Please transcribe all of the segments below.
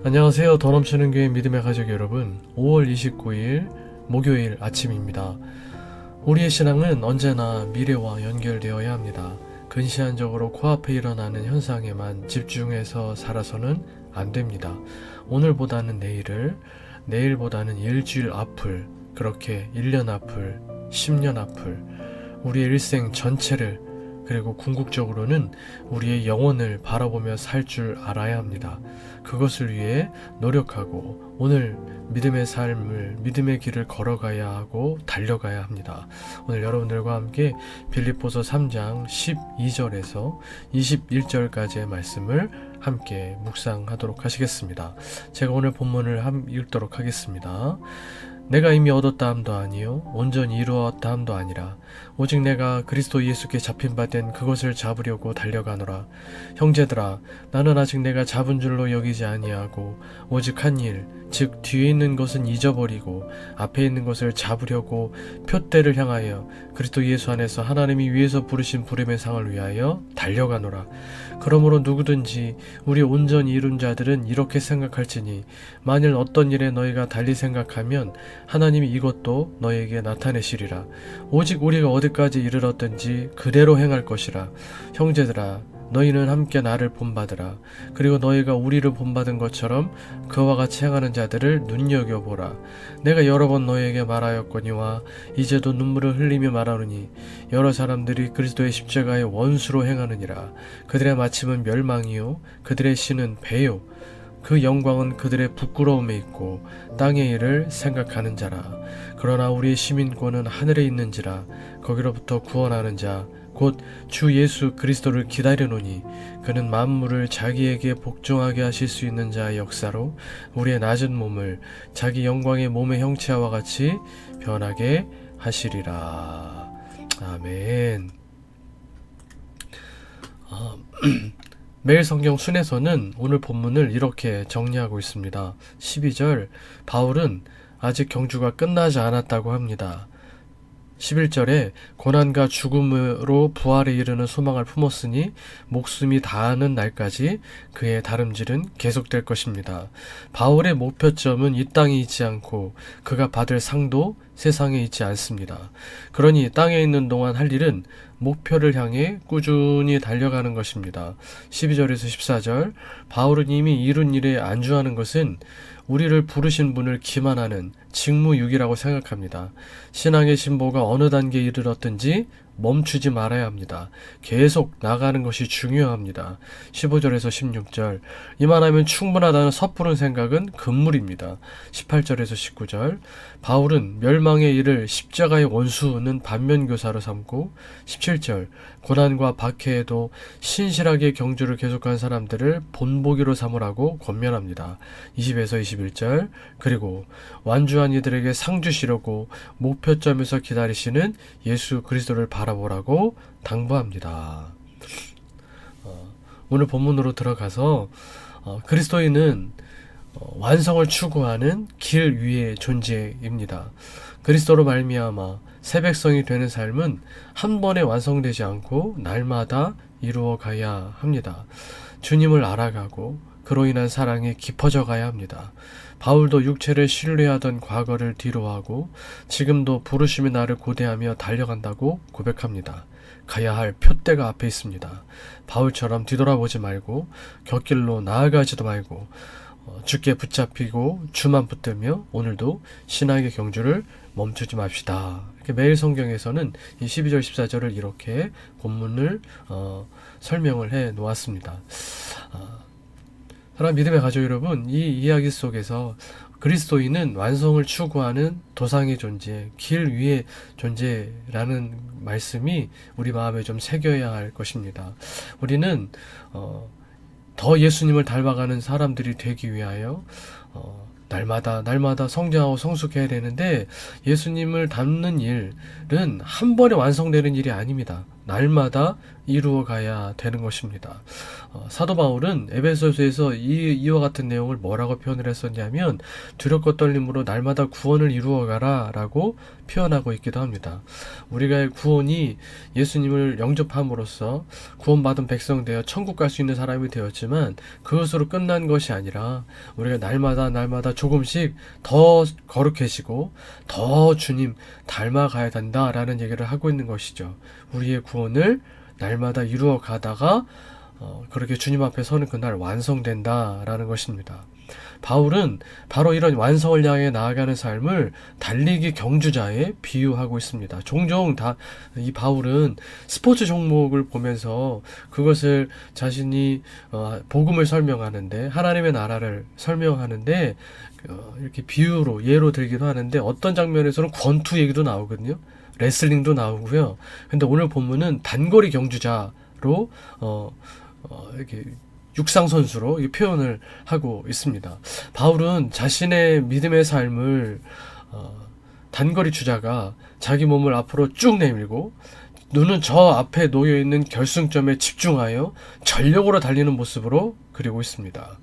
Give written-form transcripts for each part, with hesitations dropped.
안녕하세요. 더 넘치는 교회 믿음의 가족 여러분, 5월 29일 목요일 아침입니다. 우리의 신앙은 언제나 미래와 연결되어야 합니다. 근시안적으로 코앞에 일어나는 현상에만 집중해서 살아서는 안 됩니다. 오늘보다는 내일을, 내일보다는 일주일 앞을, 그렇게 1년 앞을, 10년 앞을, 우리의 일생 전체를, 그리고 궁극적으로는 우리의 영혼을 바라보며 살 줄 알아야 합니다. 그것을 위해 노력하고 오늘 믿음의 삶을, 믿음의 길을 걸어가야 하고 달려가야 합니다. 오늘 여러분들과 함께 빌립보서 3장 12절에서 21절까지의 말씀을 함께 묵상하도록 하시겠습니다. 제가 오늘 본문을 읽도록 하겠습니다. 내가 이미 얻었다 함도 아니요 온전히 이루었다 함도 아니라 오직 내가 그리스도 예수께 잡힌 바 된 그것을 잡으려고 달려가노라. 형제들아, 나는 아직 내가 잡은 줄로 여기지 아니하고 오직 한 일, 즉 뒤에 있는 것은 잊어버리고 앞에 있는 것을 잡으려고 표대를 향하여 그리스도 예수 안에서 하나님이 위에서 부르신 부름의 상을 위하여 달려가노라. 그러므로 누구든지 우리 온전히 이룬 자들은 이렇게 생각할지니 만일 어떤 일에 너희가 달리 생각하면 하나님이 이것도 너희에게 나타내시리라. 오직 우리가 어디까지 이르렀든지 그대로 행할 것이라. 형제들아, 너희는 함께 나를 본받으라. 그리고 너희가 우리를 본받은 것처럼 그와 같이 행하는 자들을 눈여겨보라. 내가 여러 번 너희에게 말하였거니와 이제도 눈물을 흘리며 말하노니 여러 사람들이 그리스도의 십자가의 원수로 행하느니라. 그들의 마침은 멸망이요 그들의 신은 배요 그 영광은 그들의 부끄러움에 있고 땅의 일을 생각하는 자라. 그러나 우리의 시민권은 하늘에 있는지라. 거기로부터 구원하는 자 곧 주 예수 그리스도를 기다려노니 그는 만물을 자기에게 복종하게 하실 수 있는 자의 역사로 우리의 낮은 몸을 자기 영광의 몸의 형체와 같이 변하게 하시리라. 아멘. 매일 성경 순에서는 오늘 본문을 이렇게 정리하고 있습니다. 12절, 바울은 아직 경주가 끝나지 않았다고 합니다. 11절에 고난과 죽음으로 부활에 이르는 소망을 품었으니 목숨이 다하는 날까지 그의 다름질은 계속될 것입니다. 바울의 목표점은 이 땅에 있지 않고 그가 받을 상도 세상에 있지 않습니다. 그러니 땅에 있는 동안 할 일은 목표를 향해 꾸준히 달려가는 것입니다. 12절에서 14절, 바울은 이미 이룬 일에 안주하는 것은 우리를 부르신 분을 기만하는 직무유기라고 생각합니다. 신앙의 진보가 어느 단계에 이르렀든지 멈추지 말아야 합니다. 계속 나가는 것이 중요합니다. 15절에서 16절, 이만하면 충분하다는 섣부른 생각은 금물입니다. 18절에서 19절, 바울은 멸망의 일을 십자가의 원수는 반면교사로 삼고 17절, 고난과 박해에도 신실하게 경주를 계속한 사람들을 본보기로 삼으라고 권면합니다. 20에서 21절, 그리고 완주한 이들에게 상 주시려고 목표점에서 기다리시는 예수 그리스도를 바라보라고 당부합니다. 오늘 본문으로 들어가서 그리스도인은 완성을 추구하는 길 위의 존재입니다. 그리스도로 말미암아 새 백성이 되는 삶은 한 번에 완성되지 않고 날마다 이루어 가야 합니다. 주님을 알아가고 그로 인한 사랑이 깊어져 가야 합니다. 바울도 육체를 신뢰하던 과거를 뒤로하고 지금도 부르심의 나를 고대하며 달려간다고 고백합니다. 가야 할 표대가 앞에 있습니다. 바울처럼 뒤돌아보지 말고 곁길로 나아가지도 말고 주께 붙잡히고 주만 붙들며 오늘도 신앙의 경주를 멈추지 맙시다. 이렇게 매일 성경에서는 이 12절 14절을 이렇게 본문을 설명을 해 놓았습니다. 사랑하는 믿음의 가족 여러분, 이 이야기 속에서 그리스도인은 완성을 추구하는 도상의 존재, 길 위의 존재라는 말씀이 우리 마음에 좀 새겨야 할 것입니다. 우리는 더 예수님을 닮아가는 사람들이 되기 위하여 날마다 성장하고 성숙해야 되는데 예수님을 닮는 일은 한 번에 완성되는 일이 아닙니다. 날마다 이루어가야 되는 것입니다. 사도 바울은 에베소서에서 이와 같은 내용을 뭐라고 표현을 했었냐면 두렵고 떨림으로 날마다 구원을 이루어가라 라고 표현하고 있기도 합니다. 우리가 구원이 예수님을 영접함으로써 구원받은 백성 되어 천국 갈 수 있는 사람이 되었지만 그것으로 끝난 것이 아니라 우리가 날마다 조금씩 더 거룩해지고 더 주님 닮아가야 된다라는 얘기를 하고 있는 것이죠. 우리의 구원을 날마다 이루어 가다가 그렇게 주님 앞에 서는 그날 완성된다라는 것입니다. 바울은 바로 이런 완성을 향해 나아가는 삶을 달리기 경주자에 비유하고 있습니다. 종종 이 바울은 스포츠 종목을 보면서 그것을 자신이 복음을 설명하는데 하나님의 나라를 설명하는데 이렇게 비유로 예로 들기도 하는데 어떤 장면에서는 권투 얘기도 나오거든요. 레슬링도 나오고요. 근데 오늘 본문은 단거리 경주자로 이렇게 육상 선수로 표현을 하고 있습니다. 바울은 자신의 믿음의 삶을 단거리 주자가 자기 몸을 앞으로 쭉 내밀고 눈은 저 앞에 놓여 있는 결승점에 집중하여 전력으로 달리는 모습으로 그리고 있습니다.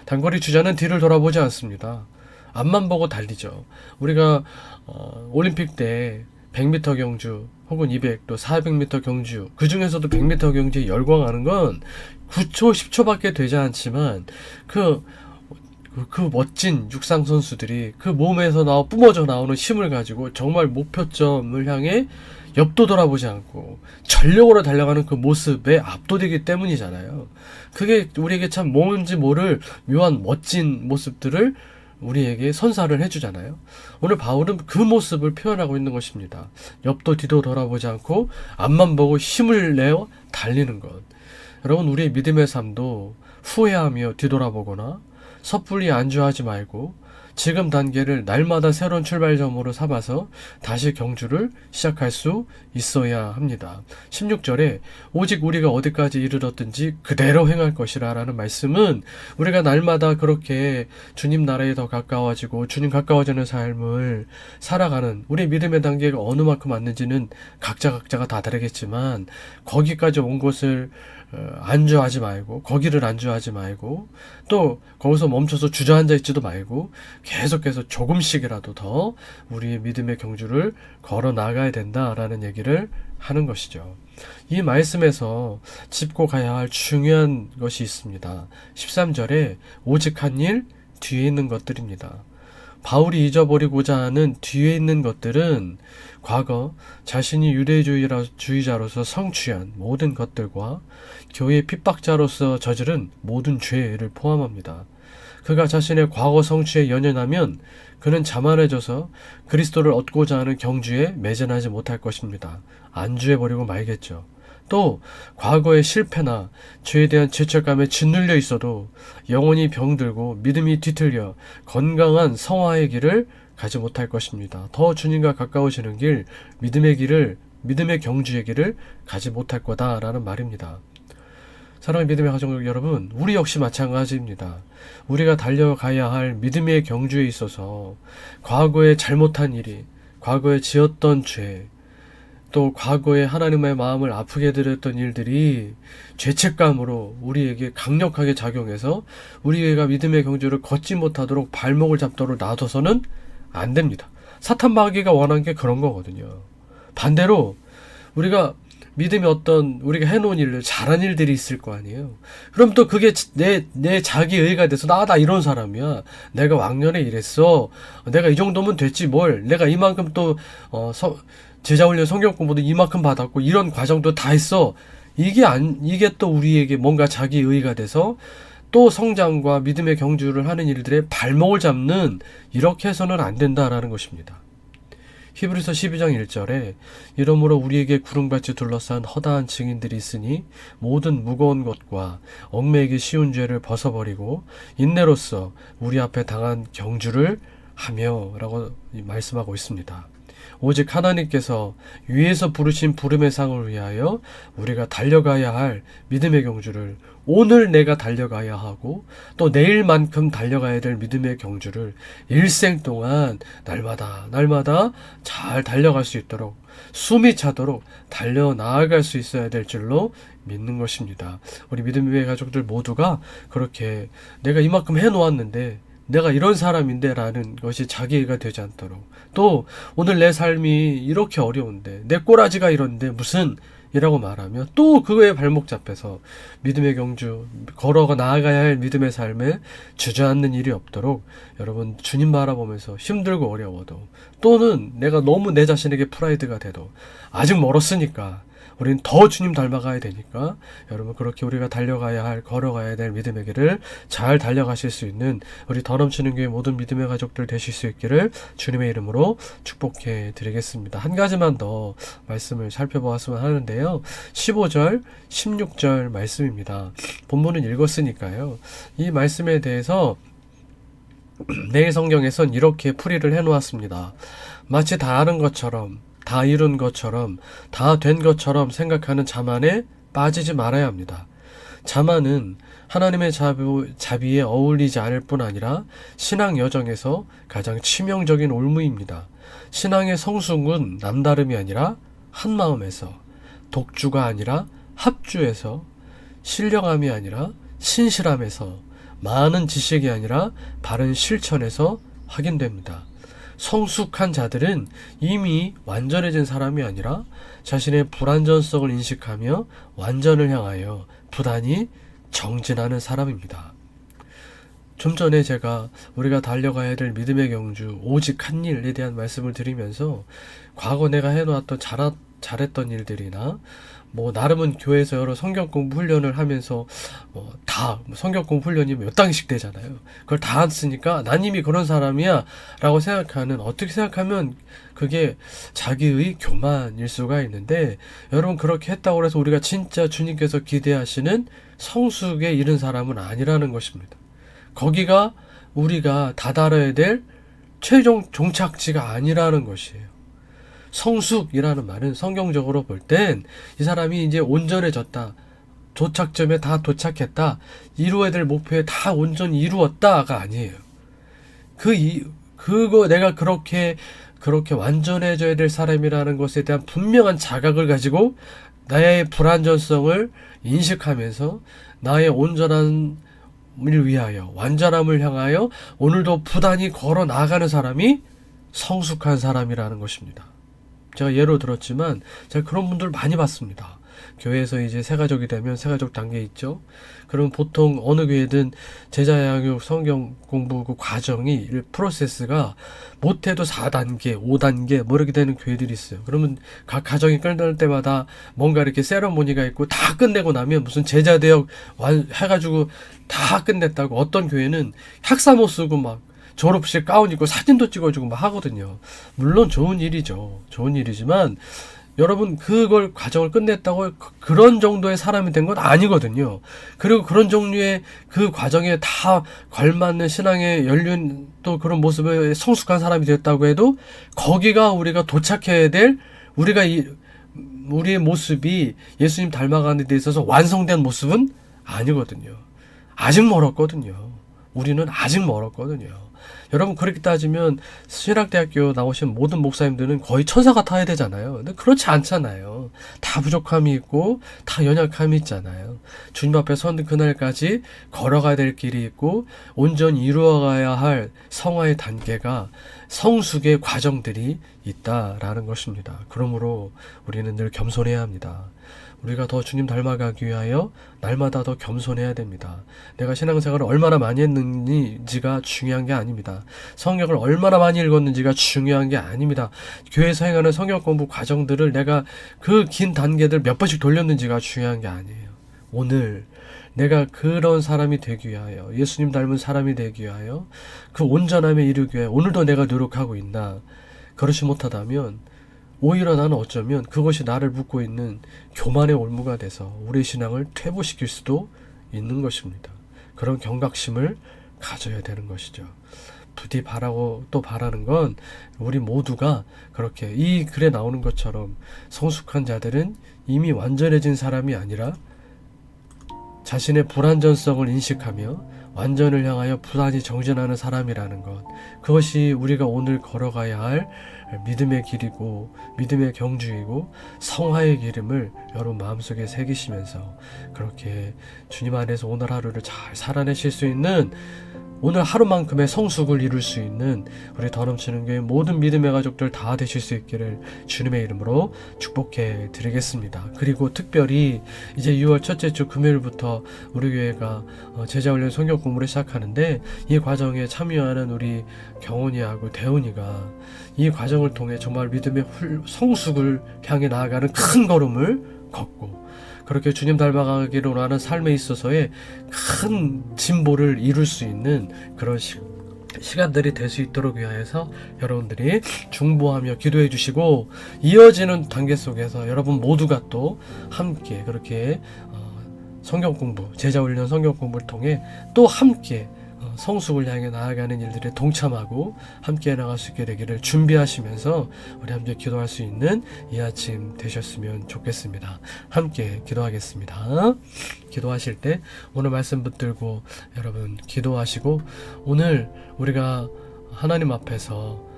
단거리 주자는 뒤를 돌아보지 않습니다. 앞만 보고 달리죠. 우리가 올림픽 때 100m 경주 혹은 200, 또 400m 경주, 그 중에서도 100m 경주에 열광하는 건 9초, 10초밖에 되지 않지만 그 멋진 육상 선수들이 그 몸에서 뿜어져 나오는 힘을 가지고 정말 목표점을 향해 옆도 돌아보지 않고 전력으로 달려가는 그 모습에 압도되기 때문이잖아요. 그게 우리에게 참 뭔지 모를 묘한 멋진 모습들을 우리에게 선사를 해주잖아요. 오늘 바울은 그 모습을 표현하고 있는 것입니다. 옆도 뒤도 돌아보지 않고 앞만 보고 힘을 내어 달리는 것. 여러분, 우리의 믿음의 삶도 후회하며 뒤돌아보거나 섣불리 안주하지 말고 지금 단계를 날마다 새로운 출발점으로 삼아서 다시 경주를 시작할 수 있어야 합니다. 16절에 오직 우리가 어디까지 이르렀든지 그대로 행할 것이라 라는 말씀은 우리가 날마다 그렇게 주님 나라에 더 가까워지고 주님 가까워지는 삶을 살아가는 우리 믿음의 단계가 어느 만큼 왔는지는 각자가 다 다르겠지만 거기까지 온 것을 안주하지 말고 거기를 안주하지 말고 또 거기서 멈춰서 주저앉아 있지도 말고 계속해서 조금씩이라도 더 우리의 믿음의 경주를 걸어 나가야 된다라는 얘기를 하는 것이죠. 이 말씀에서 짚고 가야 할 중요한 것이 있습니다. 13절에 오직 한 일 뒤에 있는 것들입니다. 바울이 잊어버리고자 하는 뒤에 있는 것들은 과거 자신이 유대주의자로서 성취한 모든 것들과 교회 핍박자로서 저지른 모든 죄를 포함합니다. 그가 자신의 과거 성취에 연연하면 그는 자만해져서 그리스도를 얻고자 하는 경주에 매진하지 못할 것입니다. 안주해버리고 말겠죠. 또 과거의 실패나 죄에 대한 죄책감에 짓눌려 있어도 영혼이 병들고 믿음이 뒤틀려 건강한 성화의 길을 가지 못할 것입니다. 더 주님과 가까워지는 길, 믿음의 경주의 길을 가지 못할 거다라는 말입니다. 사랑하는 믿음의 가족 여러분, 우리 역시 마찬가지입니다. 우리가 달려가야 할 믿음의 경주에 있어서 과거에 잘못한 일이, 과거에 지었던 죄, 또 과거에 하나님의 마음을 아프게 드렸던 일들이 죄책감으로 우리에게 강력하게 작용해서 우리가 믿음의 경주를 걷지 못하도록 발목을 잡도록 놔둬서는 안 됩니다. 사탄 마귀가 원하는 게 그런 거거든요. 반대로 우리가 믿음이 우리가 해놓은 일들, 잘한 일들이 있을 거 아니에요. 그럼 또 그게 내 자기의가 돼서 나 이런 사람이야. 내가 왕년에 이랬어. 내가 이 정도면 됐지 뭘. 내가 이만큼 또 제자훈련 성경 공부도 이만큼 받았고 이런 과정도 다 했어. 이게 또 우리에게 뭔가 자기의가 돼서 또 성장과 믿음의 경주를 하는 일들의 발목을 잡는, 이렇게 해서는 안 된다라는 것입니다. 히브리서 12장 1절에 이러므로 우리에게 구름같이 둘러싼 허다한 증인들이 있으니 모든 무거운 것과 얽매이기 쉬운 죄를 벗어버리고 인내로써 우리 앞에 당한 경주를 하며 라고 말씀하고 있습니다. 오직 하나님께서 위에서 부르신 부름의 상을 위하여 우리가 달려가야 할 믿음의 경주를 오늘 내가 달려가야 하고 또 내일만큼 달려가야 될 믿음의 경주를 일생 동안 날마다 잘 달려갈 수 있도록 숨이 차도록 달려나아갈 수 있어야 될 줄로 믿는 것입니다. 우리 믿음의 가족들 모두가 그렇게 내가 이만큼 해놓았는데 내가 이런 사람인데 라는 것이 자기애가 되지 않도록, 또 오늘 내 삶이 이렇게 어려운데 내 꼬라지가 이런데 무슨 이라고 말하며 또 그거에 발목 잡혀서 믿음의 경주 걸어가 나아가야 할 믿음의 삶에 주저앉는 일이 없도록 여러분 주님 바라보면서 힘들고 어려워도, 또는 내가 너무 내 자신에게 프라이드가 돼도 아직 멀었으니까 우리는 더 주님 닮아가야 되니까 여러분 그렇게 우리가 걸어가야 될 믿음의 길을 잘 달려가실 수 있는 우리 더 넘치는 교회 모든 믿음의 가족들 되실 수 있기를 주님의 이름으로 축복해 드리겠습니다. 한 가지만 더 말씀을 살펴보았으면 하는데요. 15절, 16절 말씀입니다. 본문은 읽었으니까요. 이 말씀에 대해서 내일 성경에선 이렇게 풀이를 해놓았습니다. 마치 다 아는 것처럼, 다 이룬 것처럼, 다 된 것처럼 생각하는 자만에 빠지지 말아야 합니다. 자만은 하나님의 자비에 어울리지 않을 뿐 아니라 신앙 여정에서 가장 치명적인 올무입니다. 신앙의 성숙은 남다름이 아니라 한마음에서, 독주가 아니라 합주에서, 신령함이 아니라 신실함에서, 많은 지식이 아니라 바른 실천에서 확인됩니다. 성숙한 자들은 이미 완전해진 사람이 아니라 자신의 불완전성을 인식하며 완전을 향하여 부단히 정진하는 사람입니다. 좀 전에 제가 우리가 달려가야 될 믿음의 경주 오직 한 일에 대한 말씀을 드리면서 과거 내가 해놓았던 잘했던 일들이나 나름은 교회에서 여러 성경 공부 훈련을 하면서 다 성경 공부 훈련이 몇 단씩 되잖아요. 그걸 다 안 쓰니까 난 이미 그런 사람이야 라고 생각하는, 어떻게 생각하면 그게 자기의 교만일 수가 있는데, 여러분 그렇게 했다고 해서 우리가 진짜 주님께서 기대하시는 성숙에 이른 사람은 아니라는 것입니다. 거기가 우리가 다다라야 될 최종 종착지가 아니라는 것이에요. 성숙이라는 말은 성경적으로 볼 땐 이 사람이 이제 온전해졌다, 도착점에 다 도착했다, 이루어야 될 목표에 다 온전히 이루었다가 아니에요. 그거 내가 그렇게 완전해져야 될 사람이라는 것에 대한 분명한 자각을 가지고 나의 불완전성을 인식하면서 나의 온전함을 위하여, 완전함을 향하여 오늘도 부단히 걸어 나가는 사람이 성숙한 사람이라는 것입니다. 제가 예로 들었지만 제가 그런 분들 많이 봤습니다. 교회에서 이제 새가족이 되면 새가족 단계 있죠. 그러면 보통 어느 교회든 제자 양육 성경 공부 그 과정이 프로세스가 못해도 4단계, 5단계 이렇게 되는 교회들이 있어요. 그러면 각 가정이 끝날 때마다 뭔가 이렇게 세러모니가 있고 다 끝내고 나면 무슨 제자 대역 해가지고 다 끝냈다고, 어떤 교회는 학사모 쓰고 막 졸업식 가운 입고 사진도 찍어주고 막 하거든요. 물론 좋은 일이죠. 좋은 일이지만 여러분 그걸 과정을 끝냈다고 그런 정도의 사람이 된 건 아니거든요. 그리고 그런 종류의 그 과정에 다 걸맞는 신앙의 연륜 또 그런 모습에 성숙한 사람이 됐다고 해도 거기가 우리가 도착해야 될 우리의 모습이 예수님 닮아가는 데 있어서 완성된 모습은 아니거든요. 아직 멀었거든요. 우리는 아직 멀었거든요. 여러분 그렇게 따지면 신학대학교 나오신 모든 목사님들은 거의 천사 같아야 되잖아요. 근데 그렇지 않잖아요. 다 부족함이 있고 다 연약함이 있잖아요. 주님 앞에 선 그날까지 걸어가야 될 길이 있고 온전히 이루어가야 할 성화의 단계가, 성숙의 과정들이 있다라는 것입니다. 그러므로 우리는 늘 겸손해야 합니다. 우리가 더 주님 닮아가기 위하여 날마다 더 겸손해야 됩니다. 내가 신앙생활을 얼마나 많이 했는지가 중요한 게 아닙니다. 성경을 얼마나 많이 읽었는지가 중요한 게 아닙니다. 교회에서 행하는 성경 공부 과정들을 내가 그 긴 단계들 몇 번씩 돌렸는지가 중요한 게 아니에요. 오늘 내가 그런 사람이 되기 위하여, 예수님 닮은 사람이 되기 위하여 그 온전함에 이르기 위하여 오늘도 내가 노력하고 있나? 그렇지 못하다면 오히려 나는 어쩌면 그것이 나를 묶고 있는 교만의 올무가 돼서 우리의 신앙을 퇴보시킬 수도 있는 것입니다. 그런 경각심을 가져야 되는 것이죠. 부디 바라고 또 바라는 건 우리 모두가 그렇게 이 글에 나오는 것처럼 성숙한 자들은 이미 완전해진 사람이 아니라 자신의 불완전성을 인식하며 완전을 향하여 부단히 정진하는 사람이라는 것, 그것이 우리가 오늘 걸어가야 할 믿음의 길이고 믿음의 경주이고 성화의 기름을 여러분 마음속에 새기시면서 그렇게 주님 안에서 오늘 하루를 잘 살아내실 수 있는, 오늘 하루만큼의 성숙을 이룰 수 있는 우리 더 넘치는 교회 모든 믿음의 가족들 다 되실 수 있기를 주님의 이름으로 축복해 드리겠습니다. 그리고 특별히 이제 6월 첫째 주 금요일부터 우리 교회가 제자훈련 성경 공부를 시작하는데, 이 과정에 참여하는 우리 경훈이하고 대훈이가 이 과정을 통해 정말 믿음의 성숙을 향해 나아가는 큰 걸음을 걷고, 그렇게 주님 닮아가기를 원하는 삶에 있어서의 큰 진보를 이룰 수 있는 그런 시간들이 될 수 있도록 위하여서 여러분들이 중보하며 기도해 주시고, 이어지는 단계 속에서 여러분 모두가 또 함께 그렇게 성경 공부, 제자훈련 성경 공부를 통해 또 함께 성숙을 향해 나아가는 일들에 동참하고 함께 나갈 수 있게 되기를 준비하시면서 우리 함께 기도할 수 있는 이 아침 되셨으면 좋겠습니다. 함께 기도하겠습니다. 기도하실 때 오늘 말씀 붙들고 여러분 기도하시고, 오늘 우리가 하나님 앞에서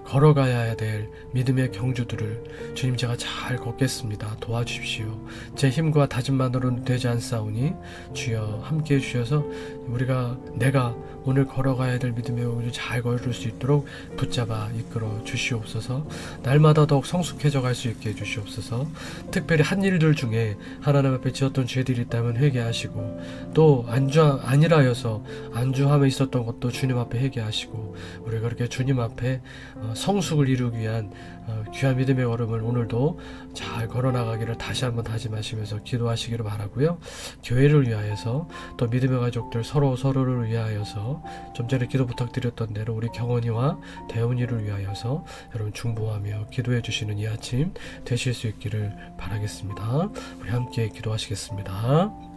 걸어가야 될 믿음의 경주들을 주님 제가 잘 걷겠습니다. 도와주십시오. 제 힘과 다짐만으로는 되지 않사오니 주여 함께해 주셔서 내가 오늘 걸어가야 될 믿음의 경주 잘 걸을 수 있도록 붙잡아 이끌어 주시옵소서. 날마다 더욱 성숙해져 갈 수 있게 해주시옵소서. 특별히 한 일들 중에 하나님 앞에 지었던 죄들이 있다면 회개하시고, 또 안일하여서 안주함에 있었던 것도 주님 앞에 회개하시고, 우리가 그렇게 주님 앞에 성숙을 이루기 위한 귀한 믿음의 걸음을 오늘도 잘 걸어나가기를 다시 한번 다짐하시면서 기도하시기를 바라고요. 교회를 위하여서 또 믿음의 가족들 서로를 위하여서 좀 전에 기도 부탁드렸던 대로 우리 경원이와 대훈이를 위하여서 여러분 중보하며 기도해 주시는 이 아침 되실 수 있기를 바라겠습니다. 우리 함께 기도하시겠습니다.